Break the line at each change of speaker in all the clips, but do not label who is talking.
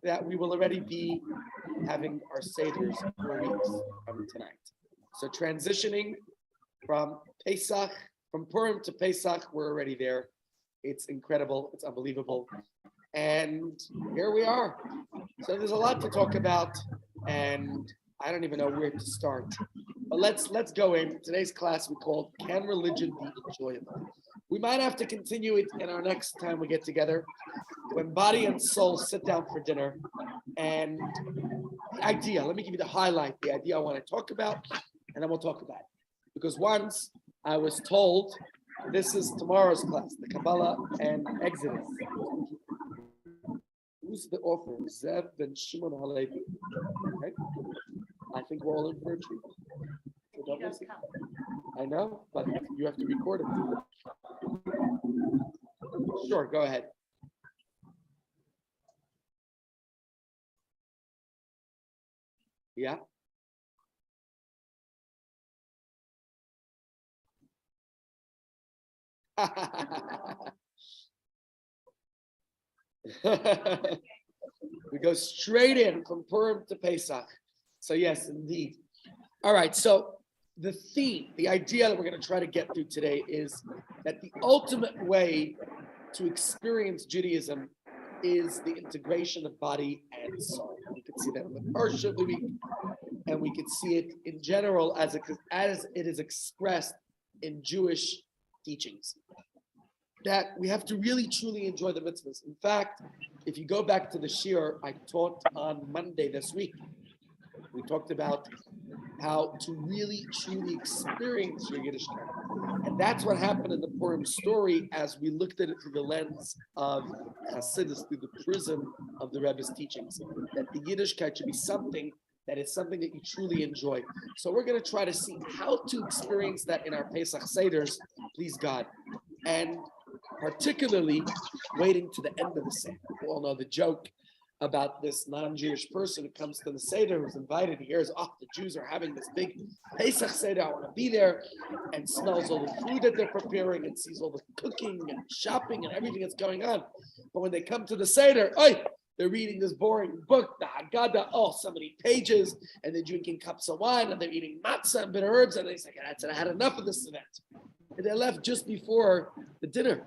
that we will already be having our Seders 4 weeks from tonight. So transitioning from Pesach, from Purim to Pesach, we're already there. It's incredible. It's unbelievable. And here we are. So there's a lot to talk about, and I don't even know where to start. But let's go in. Today's class we called Can Religion Be Enjoyable? We might have to continue it in our next time we get together, when body and soul sit down for dinner. And the idea, let me give you the highlight, the idea I want to talk about, and then we'll talk about it. Because once I was told, this is tomorrow's class, the Kabbalah and Exodus. Who's the author? Zev Ben Shimon Halevi. Okay. I think we're all in for a treat. So don't miss it. I know, but you have to record it. Sure, go ahead. Yeah. We go straight in from Purim to Pesach. So yes, indeed. All right, so the theme, the idea that we're going to try to get through today is that the ultimate way to experience Judaism is the integration of body and soul. We could see that in the Parsha of the week, and we could see it in general as it is expressed in Jewish teachings. That we have to really truly enjoy the mitzvahs. In fact, if you go back to the shiur I taught on Monday this week, we talked about how to really truly experience your Yiddishkeit. And that's what happened in the Purim story as we looked at it through the lens of Hasidus, through the prism of the Rebbe's teachings, that the Yiddishkeit should be something that is something that you truly enjoy. So we're going to try to see how to experience that in our Pesach Seders, please God. And particularly waiting to the end of the Seder. You all know the joke about this non-Jewish person who comes to the Seder, who's invited, he hears, oh, the Jews are having this big Pesach Seder, I want to be there, and smells all the food that they're preparing and sees all the cooking and shopping and everything that's going on. But when they come to the Seder, they're reading this boring book, the Haggadah, so many pages, and they're drinking cups of wine, and they're eating matzah and bitter herbs, and they say, that's it, I had enough of this event. And they left just before the dinner.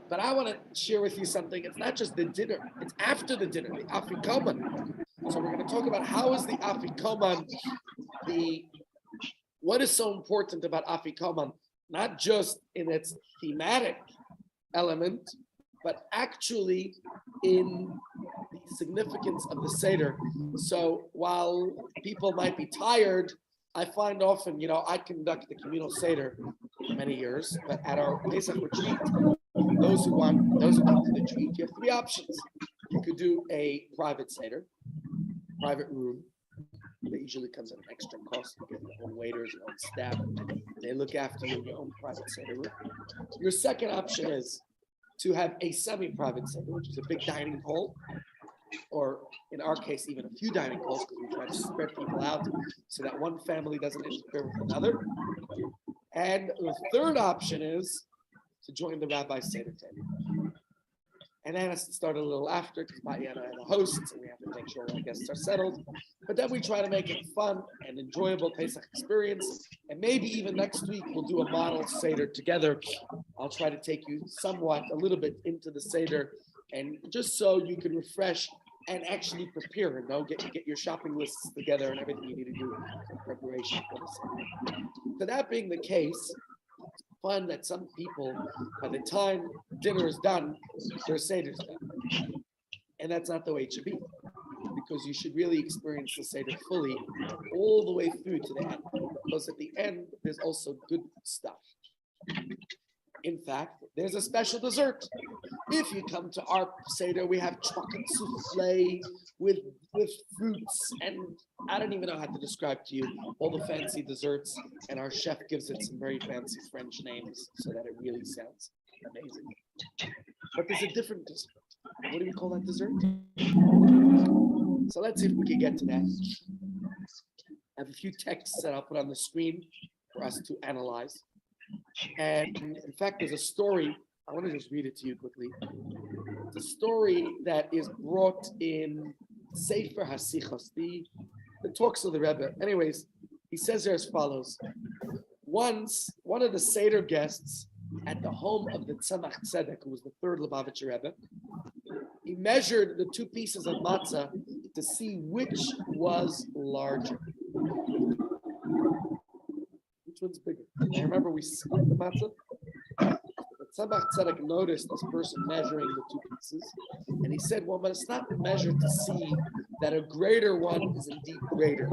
But I want to share with you something. It's not just the dinner, it's after the dinner, the afikoman. So we're going to talk about how is the afikoman, what is so important about afikoman, not just in its thematic element, but actually in the significance of the Seder. So while people might be tired, I find often, I conduct the communal Seder for many years, but at our Pesach retreat, those who want to retreat, you have 3 options. You could do a private Seder, private room. That usually comes at an extra cost. You get your own waiters, your own staff. They look after you in your own private Seder room. Your second option is to have a semi-private Seder, which is a big dining hall, or in our case, even a few dining halls, because we try to spread people out so that one family doesn't interfere with another. And the third option is to join the rabbi's Seder table. And that has to start a little after, because Maya and I are the hosts, and we have to make sure all our guests are settled. But then we try to make it fun and enjoyable Pesach experience. And maybe even next week, we'll do a model Seder together. I'll try to take you somewhat, a little bit into the Seder, and just so you can refresh and actually prepare and get your shopping lists together and everything you need to do in preparation for the Seder. So that being the case, fun that some people, by the time dinner is done, their Seder's done. And that's not the way it should be, because you should really experience the Seder fully all the way through to the end, because at the end, there's also good stuff. In fact, there's a special dessert. If you come to our Seder, we have chocolate souffle with fruits, and I don't even know how to describe to you all the fancy desserts, and our chef gives it some very fancy French names so that it really sounds amazing. But there's a different dessert. What do we call that dessert? So let's see if we can get to that. I have a few texts that I'll put on the screen for us to analyze. And in fact, there's a story I want to just read it to you quickly. It's a story that is brought in Sefer Hasichos, the talks of the Rebbe. Anyways, he says there as follows. Once, one of the Seder guests at the home of the Tzemach Tzedek, who was the third Lubavitcher Rebbe, he measured the two pieces of matzah to see which was larger. Which one's bigger? I remember we split the matzah. The Tzemach Tzedek noticed this person measuring the two pieces, and he said, well, but it's not measured to see that a greater one is indeed greater.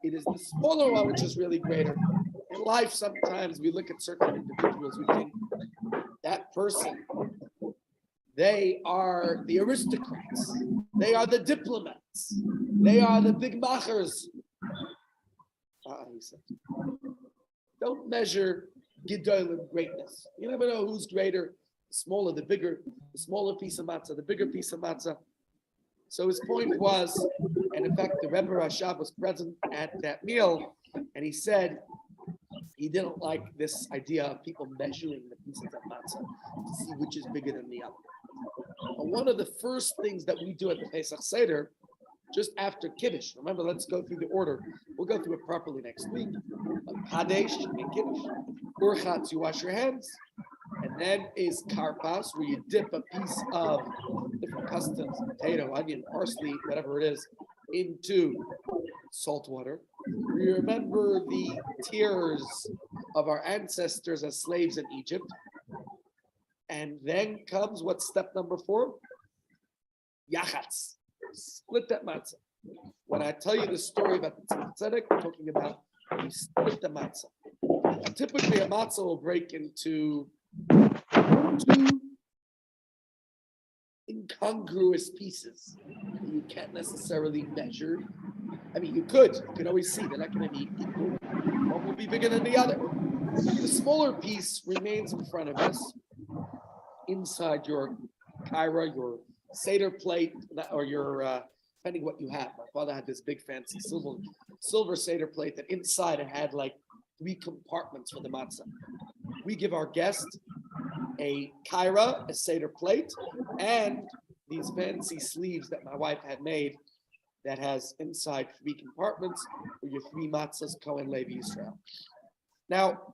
It is the smaller one which is really greater. In life, sometimes we look at certain individuals, we think that person, they are the aristocrats, they are the diplomats, they are the big machers. He said, don't measure Gedolim greatness. You never know who's greater, the smaller, the bigger, the smaller piece of matzah, the bigger piece of matzah. So his point was, and in fact, the Rebbe Rashab was present at that meal, and he said he didn't like this idea of people measuring the pieces of matzah to see which is bigger than the other. But one of the first things that we do at the Pesach Seder, just after Kiddush, remember, let's go through the order. We'll go through it properly next week. Kadesh and Kiddush. Urchatz, you wash your hands. And then is Karpas, where you dip a piece of different customs, potato, onion, parsley, whatever it is, into salt water. We remember the tears of our ancestors as slaves in Egypt. And then comes what's step number 4? Yachatz. Split that matzah. When I tell you the story about the tzedek, we're talking about we split the matzah. And typically, a matzah will break into 2 incongruous pieces. You can't necessarily measure. I mean, you could always see they're not going to be equal. One will be bigger than the other. The smaller piece remains in front of us, inside your kaira, your Seder plate, or your, depending what you have. My father had this big fancy silver Seder plate that inside it had like 3 compartments for the matzah. We give our guest a kaira, a Seder plate, and these fancy sleeves that my wife had made that has inside 3 compartments for your 3 matzahs, Kohen, Levi, Israel. Now,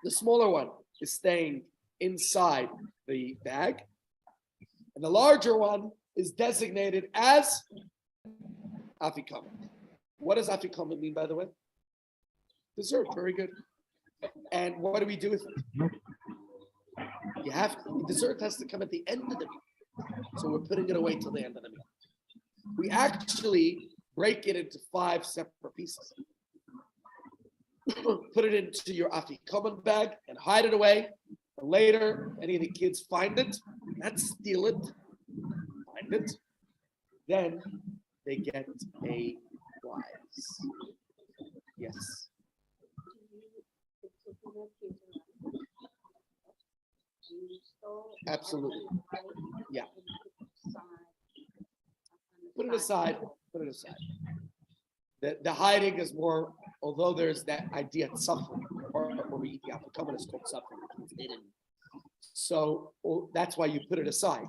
the smaller one is staying inside the bag, and the larger one is designated as afikomen. What does afikomen mean, by the way? Dessert, very good. And what do we do with it? The dessert has to come at the end of the meal. So we're putting it away till the end of the meal. We actually break it into 5 separate pieces. Put it into your afikomen bag and hide it away. And later, any of the kids find it, not steal it, find it, then they get a prize. Yes. Absolutely. Yeah. Put it aside. Put it aside. The hiding is more, although there's that idea of suffering, or we eat the afikomen is called suffering. So that's why you put it aside.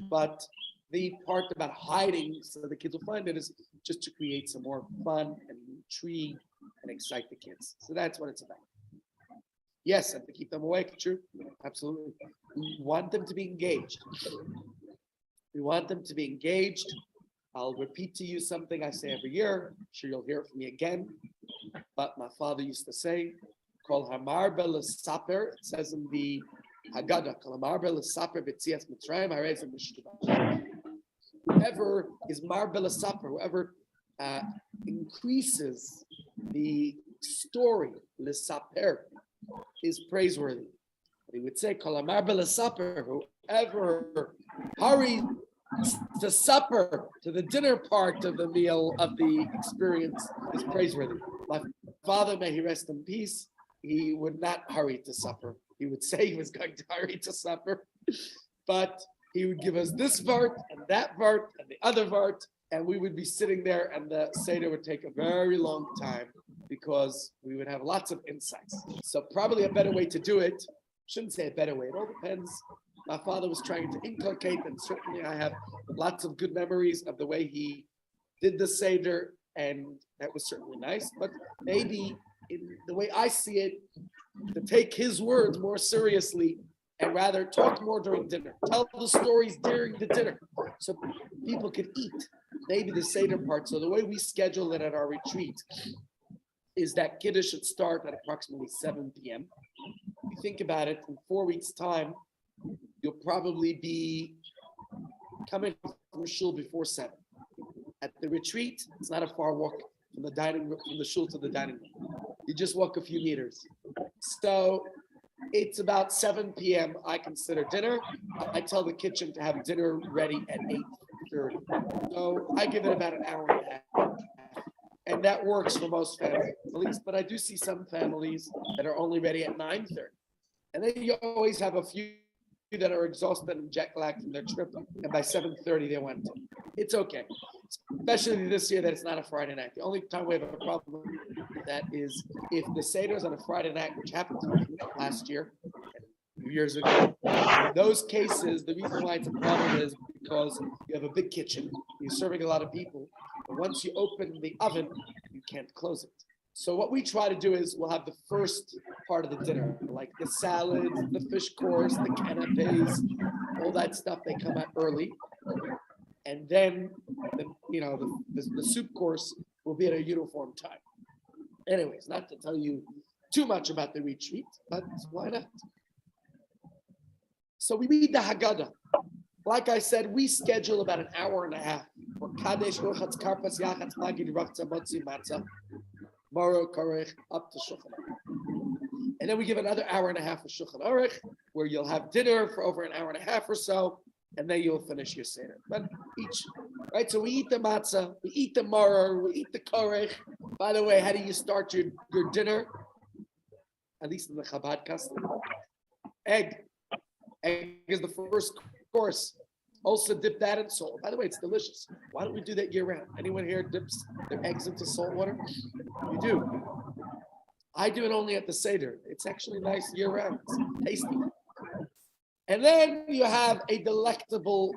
But the part about hiding so the kids will find it is just to create some more fun and intrigue and excite the kids. So that's what it's about. Yes, and to keep them awake, true. Absolutely. We want them to be engaged. We want them to be engaged. I'll repeat to you something I say every year. I'm sure you'll hear it from me again. But my father used to say, Kol hamar saper. It says in the Haggadah, Kol hamar saper b'tzias Mitzrayim harezim b'shkiva. Whoever is mar saper, whoever increases the story, l'saper, is praiseworthy. But he would say, Kol hamar saper, whoever hurries to supper, to the dinner part of the meal, of the experience, is praiseworthy. My father, may he rest in peace, he would not hurry to supper. He would say he was going to hurry to supper, but he would give us this vart and that vart and the other vart, and we would be sitting there, and the Seder would take a very long time because we would have lots of insights. So probably a better way to do it Shouldn't say a better way. It all depends. My father was trying to inculcate, and certainly I have lots of good memories of the way he did the Seder, and that was certainly nice. But maybe in the way I see it, to take his words more seriously and rather talk more during dinner. Tell the stories during the dinner so people could eat. Maybe the Seder part. So the way we schedule it at our retreat is that Kiddush should start at approximately 7 p.m. If you think about it, in 4 weeks' time, you'll probably be coming from shul before 7. At the retreat, it's not a far walk from the dining room, from the shul to the dining room. You just walk a few meters. So it's about 7 p.m. I consider dinner. I tell the kitchen to have dinner ready at 8:30. So I give it about an hour and a half. And that works for most families, but I do see some families that are only ready at 9:30. And then you always have a few that are exhausted and jet lagged from their trip, and by 7:30 they went. It's okay, especially this year that it's not a Friday night. The only time we have a problem with that is if the Seder is on a Friday night, which happened to me last year, a few years ago. In those cases, the reason why it's a problem is because you have a big kitchen, you're serving a lot of people, but once you open the oven, you can't close it. So what we try to do is we'll have the first part of the dinner, like the salads, the fish course, the canapes, all that stuff. They come out early, and then the soup course will be at a uniform time. Anyways, not to tell you too much about the retreat, but why not? So we read the Haggadah. Like I said, we schedule about an hour and a half for Kadesh, Rochatz, Karpas, Yachatz, Magid, Rachza, Motzi, Matzah, Moro, Korech, up to Shulchan Aruch. And then we give another hour and a half for Shulchan Aruch, where you'll have dinner for over an hour and a half or so, and then you'll finish your Seder. But right? So we eat the matzah, we eat the maror, we eat the korech. By the way, how do you start your dinner? At least in the Chabad custom. Egg. Egg is the first course. Also dip that in salt. By the way, it's delicious. Why don't we do that year round? Anyone here dips their eggs into salt water? You do. I do it only at the Seder. It's actually nice year round. It's tasty. And then you have a delectable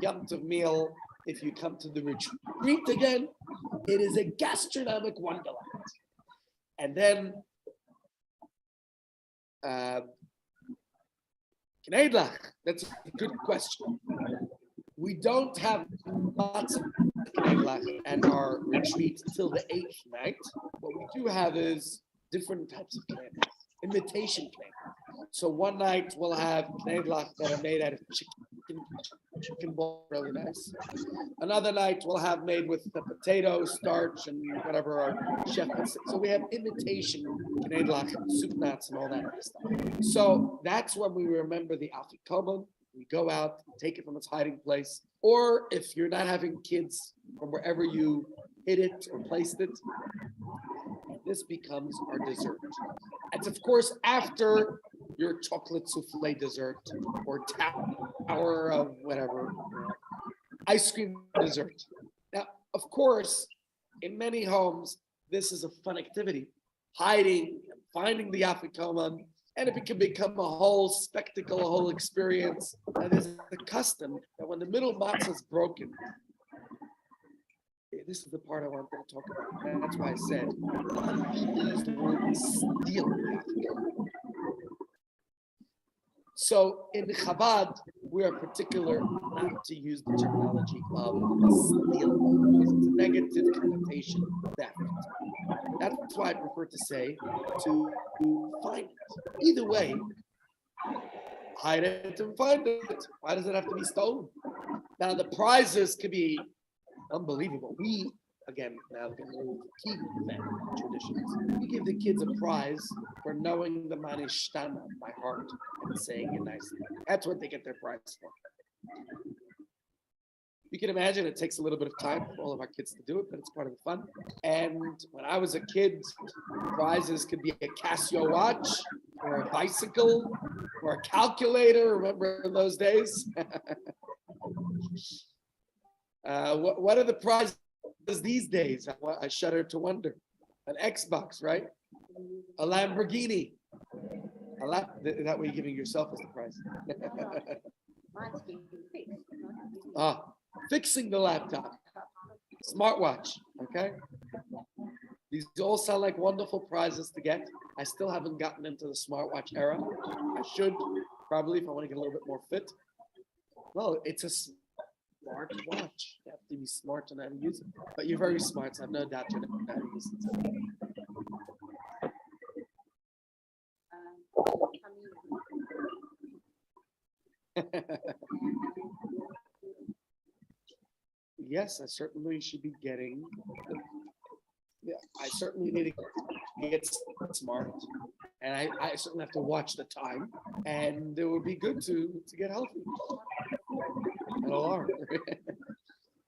Yom Tov meal if you come to the retreat again. It is a gastronomic wonderland. And then Kneidlach, that's a good question. We don't have matzah Kneidlach at our retreat till the 8th night. What we do have is different types of Kneidlach, imitation Kneidlach. So one night we'll have Kneidlach that are made out of chicken ball, really nice. Another night we'll have made with the potato starch and whatever our chef puts. So we have imitation Kneidlach, soup nuts and all that other stuff. So that's when we remember the Afikoman. We go out, take it from its hiding place. Or if you're not having kids from wherever you hid it or placed it, this becomes our dessert. And of course, after your chocolate souffle dessert or tower of whatever, ice cream dessert. Now, of course, in many homes, this is a fun activity, hiding, finding the afikoman, and it can become a whole spectacle, a whole experience. And there's a custom that when the middle matzah is broken, this is the part I wanted to talk about. And that's why I said, people use the word steal. So in Chabad, we are particular not to use the terminology of steal, because it's a negative connotation of theft. That's why I prefer to say to find it. Either way, hide it and find it. Why does it have to be stolen? Now the prizes could be unbelievable. We, again, now going to keep family traditions. We give the kids a prize for knowing the Manishtana by heart and saying it nicely. That's what they get their prize for. You can imagine it takes a little bit of time for all of our kids to do it, but it's part of the fun. And when I was a kid, prizes could be a Casio watch or a bicycle or a calculator. Remember in those days? What are the prizes these days? I shudder to wonder. An Xbox, right? A Lamborghini. That way you're giving yourself as the prize.
Mine's being fixed, not
Ah, fixing the laptop. Smartwatch, okay? These all sound like wonderful prizes to get. I still haven't gotten into the smartwatch era. I should, probably, if I want to get a little bit more fit. Well, it's a smart watch. You have to be smart to know how to use it. But you're very smart, so I have no doubt you know how to use it. Yes, I certainly should be getting. Yeah, I certainly need to get smart, and I certainly have to watch the time, and it would be good to get healthy. An alarm.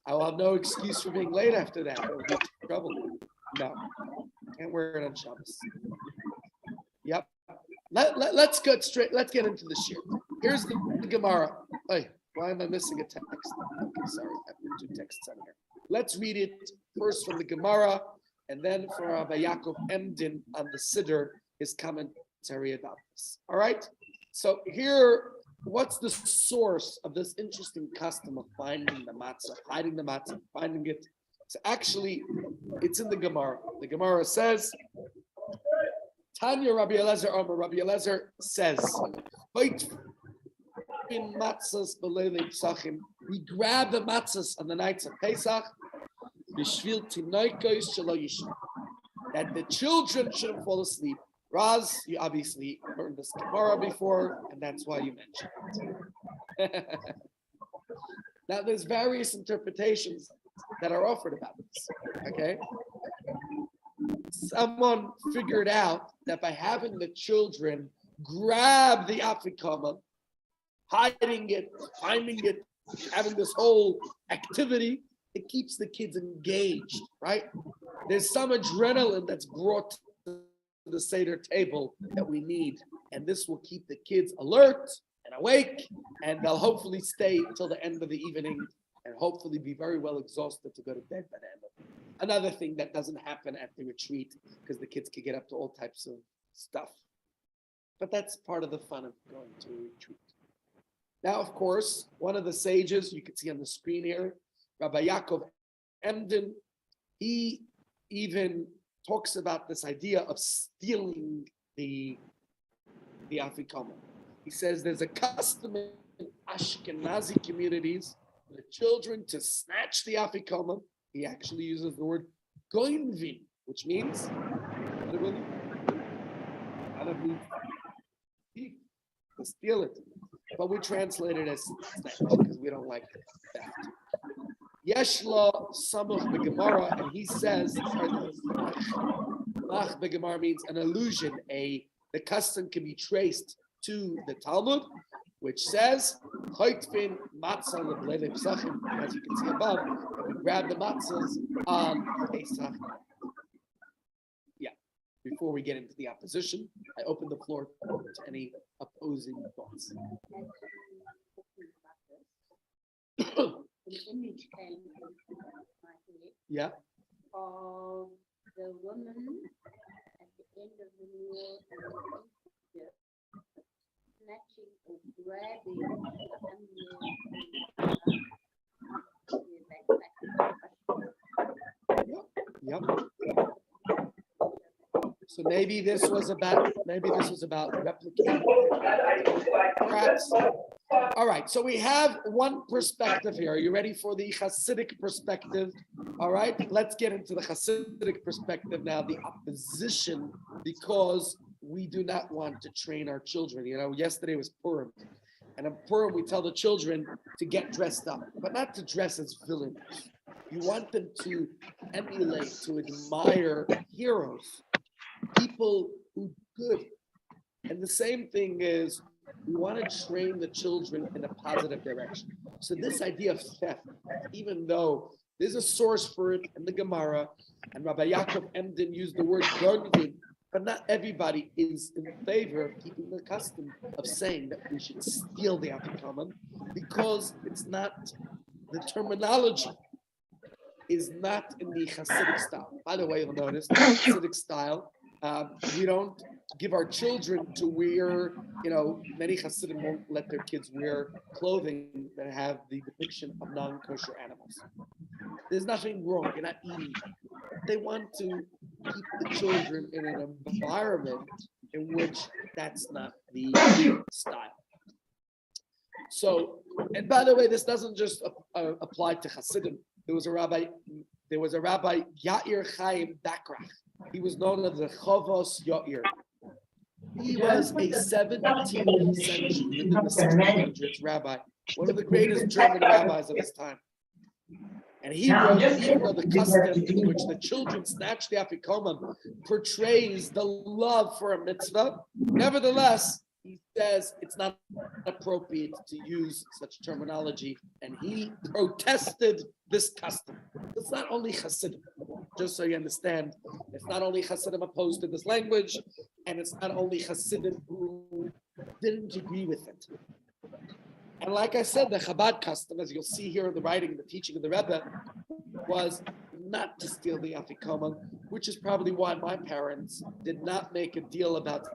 I will have no excuse for being late after that. It will be trouble. No, can't wear it on Shabbos. Yep. Let's get straight. Let's get into the shir. Here's the Gemara. Hey, why am I missing a text? Okay, sorry, I have 2 texts on here. Let's read it first from the Gemara, and then from Rabbi Yaakov Emden on the Siddur, his commentary about this. All right. So here, what's the source of this interesting custom of finding the matzah, hiding the matzah, finding it? So actually, it's in the Gemara. The Gemara says, Tanya Rabbi Eliezer Omer, Rabbi Eliezer says, in matzahs b'leilei psachim, we grab the matzahs on the nights of Pesach, b'shvil tinoikos shelo yishnu, that the children shouldn't fall asleep. Raz, you obviously heard this Gemara before, and that's why you mentioned it. Now, there's various interpretations that are offered about this, okay? Someone figured out that by having the children grab the afikoman, hiding it, finding it, having this whole activity, it keeps the kids engaged, right? There's some adrenaline that's brought to the Seder table that we need, and this will keep the kids alert and awake, and they'll hopefully stay until the end of the evening and hopefully be very well exhausted to go to bed by the end of it. Another thing that doesn't happen at the retreat, because the kids can get up to all types of stuff. But that's part of the fun of going to a retreat. Now, of course, one of the sages, you can see on the screen here, Rabbi Yaakov Emden, he even talks about this idea of stealing the afikoman. He says there's a custom in Ashkenazi communities for the children to snatch the afikoman. He actually uses the word goinvin, which means literally to steal it. But we translate it as snatch because we don't like that. Yeshla Samuch Begemara, and he says, Mach Begemara means an allusion, the custom can be traced to the Talmud, which says, Choitfin matzah lebleilei psachim, as you can see above, that we grab the matzahs on Pesach. Yeah, before we get into the opposition, I open the floor to any opposing thoughts.
An image came into my head.
Yeah.
Of the woman at the end of the meal in Egypt, snatching or grabbing the
Yep. So maybe this was about replicating. Perhaps. All right, so we have one perspective here. Are you ready for the Hasidic perspective? All right, let's get into the Hasidic perspective now, the opposition, because we do not want to train our children. You know, yesterday was Purim, and in Purim we tell the children to get dressed up, but not to dress as villains. You want them to emulate, to admire heroes, people who good. And the same thing is, we want to train the children in a positive direction. So this idea of theft, even though there's a source for it in the Gemara, and Rabbi Yaakov Emden used the word gardening, but not everybody is in favor of keeping the custom of saying that we should steal the afikoman, because it's not, the terminology is not in the Hasidic style. By the way, you'll notice the Hasidic style, we don't give our children to wear, many Hasidim won't let their kids wear clothing that have the depiction of non-kosher animals. There's nothing wrong. You're not eating. They want to keep the children in an environment in which that's not the style. So, and by the way, this doesn't just apply to Hasidim. There was a rabbi Yair Chaim Dakrach. He was known as the Chavos Yair. He was a 17th century, within the 1600s rabbi, one of the greatest German rabbis of his time. And he wrote, even though the custom in which the children snatch the afikoman portrays the love for a mitzvah, nevertheless, he says it's not appropriate to use such terminology, and he protested this custom. It's not only Hasidim, just so you understand, it's not only Hasidim opposed to this language, and it's not only Hasidim who didn't agree with it. And like I said, the Chabad custom, as you'll see here in the writing, the teaching of the Rebbe, was not to steal the afikoman, which is probably why my parents did not make a deal about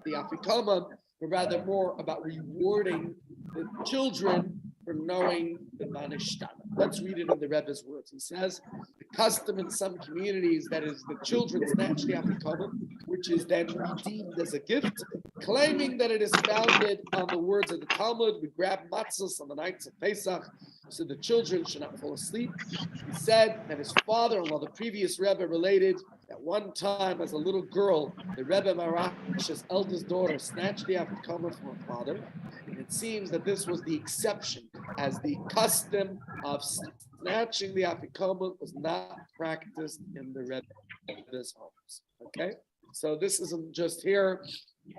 the afikoman, but rather more about rewarding the children for knowing the manishtan. Let's read it in the Rebbe's words. He says, the custom in some communities, that is, the children snatch the afikoman, which is then redeemed as a gift, claiming that it is founded on the words of the Talmud. We grab matzahs on the nights of Pesach, so the children should not fall asleep. He said that his father-in-law, the previous Rebbe, related that one time as a little girl, the Rebbe Marash's eldest daughter snatched the afikoman from her father. And it seems that this was the exception, as the custom of snatching the afikoman was not practiced in the Rebbe's homes. Okay? So this isn't just here.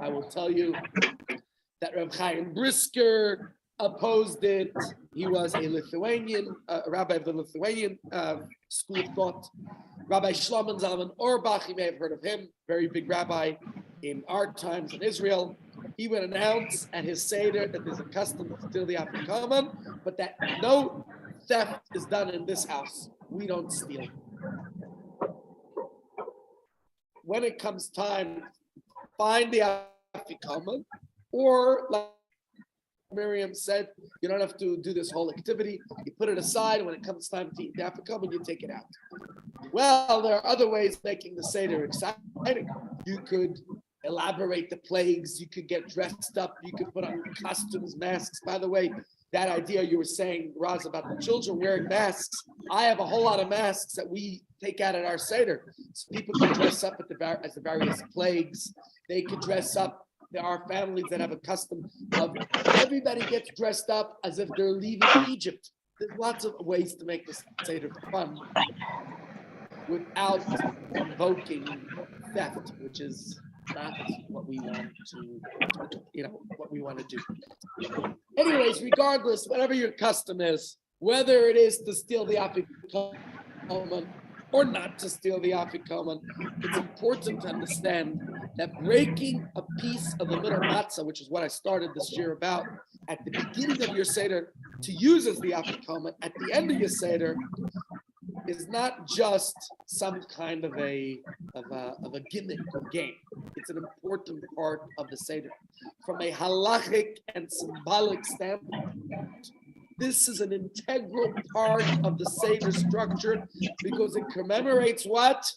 I will tell you that Reb Chaim Brisker opposed it. He was a Lithuanian, rabbi of the Lithuanian school of thought. Rabbi Shlomo Zalman Auerbach, you may have heard of him, very big rabbi in our times in Israel. He would announce at his Seder that there's a custom to steal the afikoman, but that no theft is done in this house. We don't steal. When it comes time, find the afikoman, or like Miriam said, you don't have to do this whole activity. You put it aside. When it comes time to eat the afikoman, you take it out. Well, there are other ways of making the Seder exciting. You could elaborate the plagues. You could get dressed up. You could put on costumes, masks. By the way, that idea you were saying, Raz, about the children wearing masks, I have a whole lot of masks that we take out at our Seder. So people can dress up as the various plagues. They could dress up. There are families that have a custom of everybody gets dressed up as if they're leaving Egypt. There's lots of ways to make this Seder fun without invoking theft, which is not what we want to do. Anyways, regardless, whatever your custom is, whether it is to steal the afikoman or not to steal the afikoman, it's important to understand that breaking a piece of the middle matzah, which is what I started this year about, at the beginning of your Seder to use as the afikoman, at the end of your Seder, is not just some kind of a gimmick or game. It's an important part of the Seder. From a halachic and symbolic standpoint, this is an integral part of the Seder structure because it commemorates what?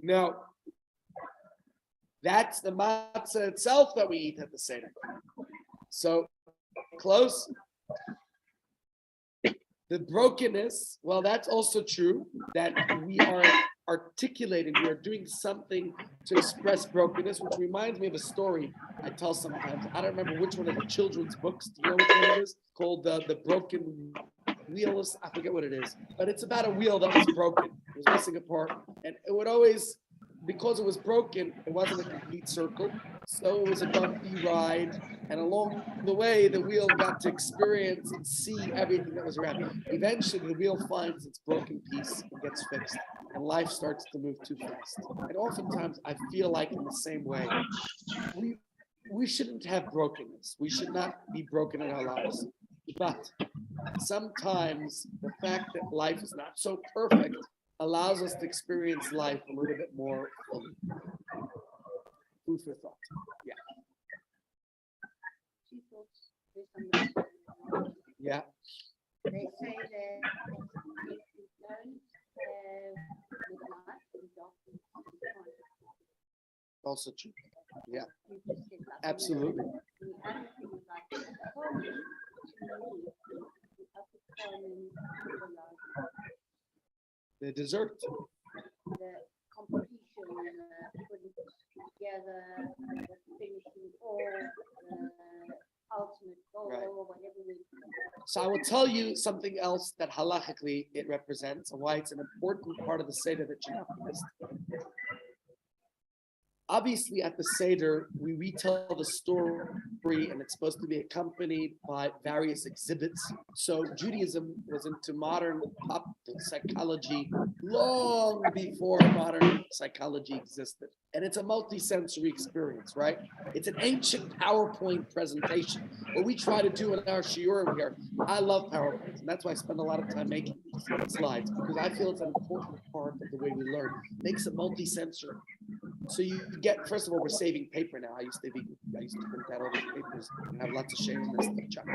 No. That's the matzah itself that we eat at the Seder. So, close. The brokenness, well, that's also true, that we are articulating, we are doing something to express brokenness, which reminds me of a story I tell sometimes. I don't remember which one of the children's books, do you know which one it is? Called The Broken Wheel, I forget what it is. But it's about a wheel that was broken. It was missing a part. And it would always, because it was broken, it wasn't a complete circle. So it was a bumpy ride. And along the way, the wheel got to experience and see everything that was around. Eventually, the wheel finds its broken piece and gets fixed. And life starts to move too fast. And oftentimes, I feel like in the same way, we shouldn't have brokenness. We should not be broken in our lives. But sometimes the fact that life is not so perfect allows us to experience life a little bit more fully. Food for thought. Yeah.
Two thoughts based on the-
Yeah.
They say that if you don't have midnight in darkness, you can't.
Also true. Yeah.
You just said like,
Absolutely.
the other thing is like common to me, the upper common symbolizes
The dessert.
the completion, putting together, the finishing all, the ultimate goal,
Right.
whatever we.
So I will tell you something else that halachically it represents and why it's an important part of the Seder that you have missed. Obviously, at the Seder, we retell the story and it's supposed to be accompanied by various exhibits. So Judaism was into modern pop psychology long before modern psychology existed. And it's a multi-sensory experience, right? It's an ancient PowerPoint presentation. What we try to do in our shiurim here, I love PowerPoints, and that's why I spend a lot of time making these slides, because I feel it's an important part of the way we learn. It makes it multi-sensory. So you get, first of all, we're saving paper now. I used to print out all these papers and have lots of shameless stuff, Chuck.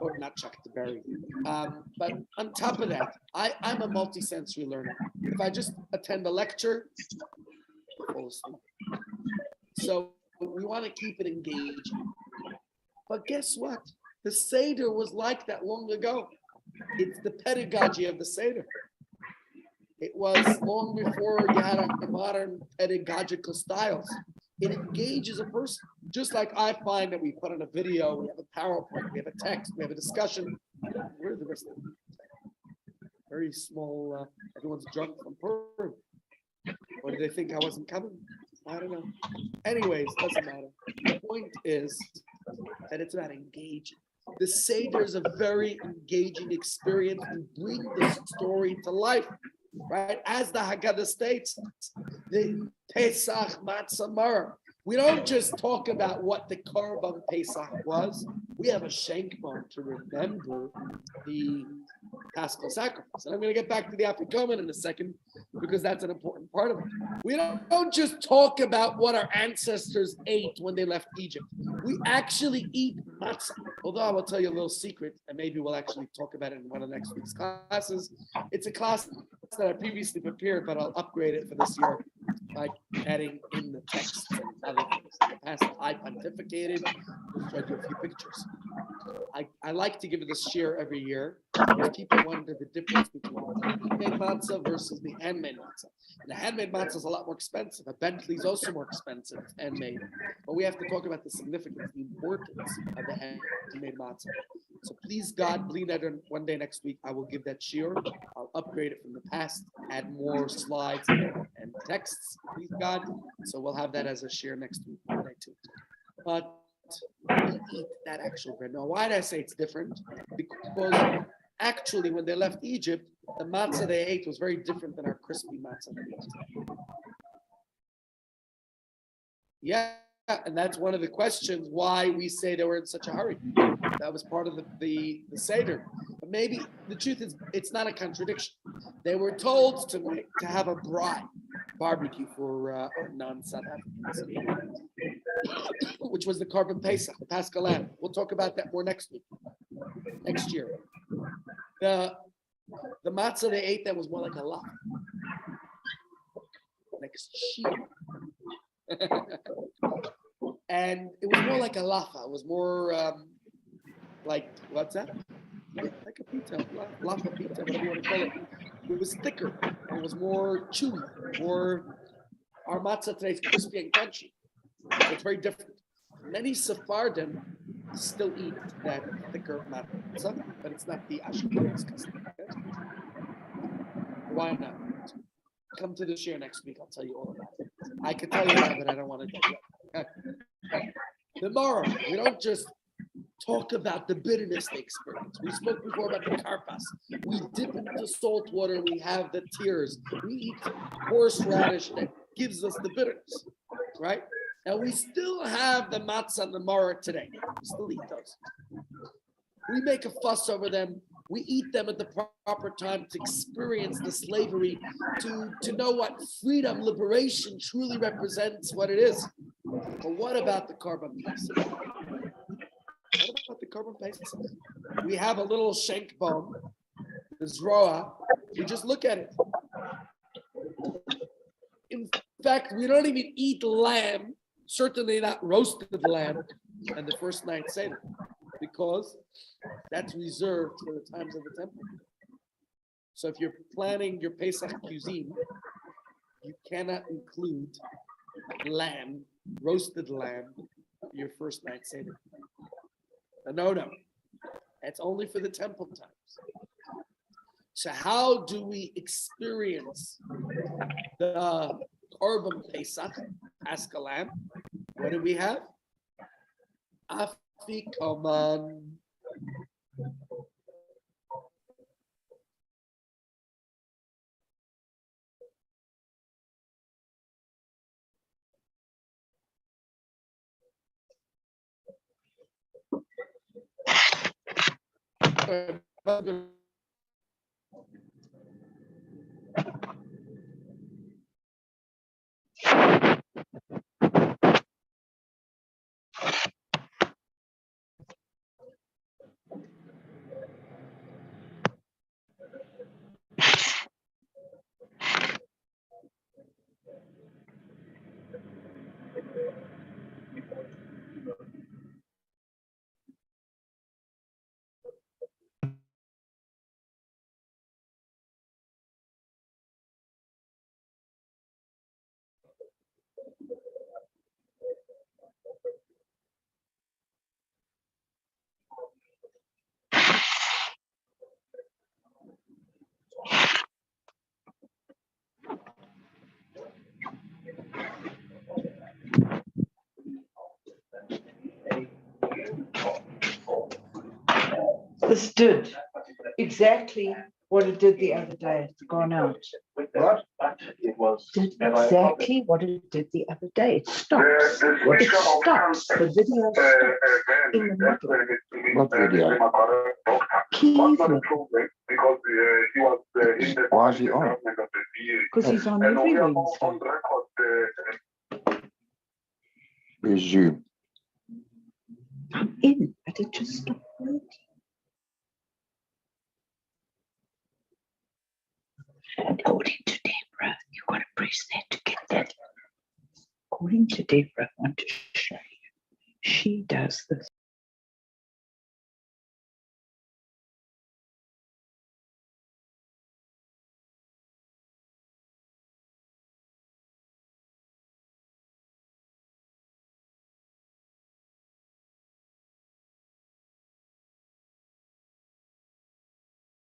Or not Chuck, to bury. But on top of that, I'm a multi-sensory learner. If I just attend a lecture, I fall asleep. So we want to keep it engaging. But guess what? The Seder was like that long ago. It's the pedagogy of the Seder. It was long before you had a modern pedagogical styles. It engages a person. Just like I find that we put on a video, we have a PowerPoint, we have a text, we have a discussion. Where are the rest of them? Very small, everyone's drunk from Purim. Or did they think I wasn't coming? I don't know. Anyways, doesn't matter. The point is that it's about engaging. The Seder is a very engaging experience and bring the story to life. Right, as the Haggadah states, the Pesach Matzah Maror. We don't just talk about what the Korban Pesach was. We have a Shenkmar to remember the Paschal sacrifice. And I'm going to get back to the Afikomen in a second because that's an important part of it. We don't just talk about what our ancestors ate when they left Egypt. We actually eat matzah. Although I will tell you a little secret, and maybe we'll actually talk about it in one of next week's classes. It's a class that I previously prepared, but I'll upgrade it for this year by adding in the text and other things. In the past, I pontificated, just showed you a few pictures. I like to give it this share every year because people wonder the difference between handmade matzah versus the handmade matzah. And the handmade matzah is a lot more expensive. A Bentley is also more expensive, handmade. But we have to talk about the significance, the importance of the handmade matzah. So please, God, believe that one day next week, I will give that shiur. I'll upgrade it from the past, add more slides and texts, please, God. So we'll have that as a shiur next week, Monday too. But we eat that actual bread. Now, why did I say it's different? Because actually, when they left Egypt, the matzah they ate was very different than our crispy matzah that we eat. Yeah, and that's one of the questions why we say they were in such a hurry. That was part of the Seder. But maybe the truth is, it's not a contradiction. They were told to have a barbecue for non-South Africans, which was the Korban Pesach, the Paschal lamb. We'll talk about that more next year. The matzah they ate that was more like a lot, like sheep. And it was more like a lafa. It was more like, what's that? Like a pita, lafa pita, whatever you want to call it. It was thicker. It was more chewy. Our matzah today is crispy and crunchy. So it's very different. Many Sephardim still eat that thicker matzah, but it's not the Ashkenaz custom. Okay? Why not? Come to the shiur next week. I'll tell you all about it. I could tell you now, but I don't want to do it. Okay. The Mara, we don't just talk about the bitterness they experience. We spoke before about the karpas. We dip into salt water. We have the tears. We eat horseradish that gives us the bitterness, right? And we still have the matzah and the maror today. We still eat those. We make a fuss over them We eat them at the proper time to experience the slavery, to know what freedom, liberation truly represents, what it is. But what about the carbon Pesach? What about the carbon Pesach? We have a little shank bone, the zroa. We just look at it. In fact, we don't even eat lamb, certainly not roasted lamb, and the first night Seder, because that's reserved for the times of the temple. So if you're planning your Pesach cuisine, you cannot include lamb, roasted lamb, your first night Seder. No. That's only for the temple times. So how do we experience the Korban Pesach, Askalam? What do we have? Afikoman.
This did exactly what it did the other day. It's gone out.
What? It was
Did exactly what it did the other day. It stops. It stops. The video stops in the middle.
What video?
Keith,
Why is he on?
because he's on every Wednesday.
Resume.
I'm in, but it just stopped working. According to Deborah, you got to press that to get that. According to Deborah, I want to show you. She does this.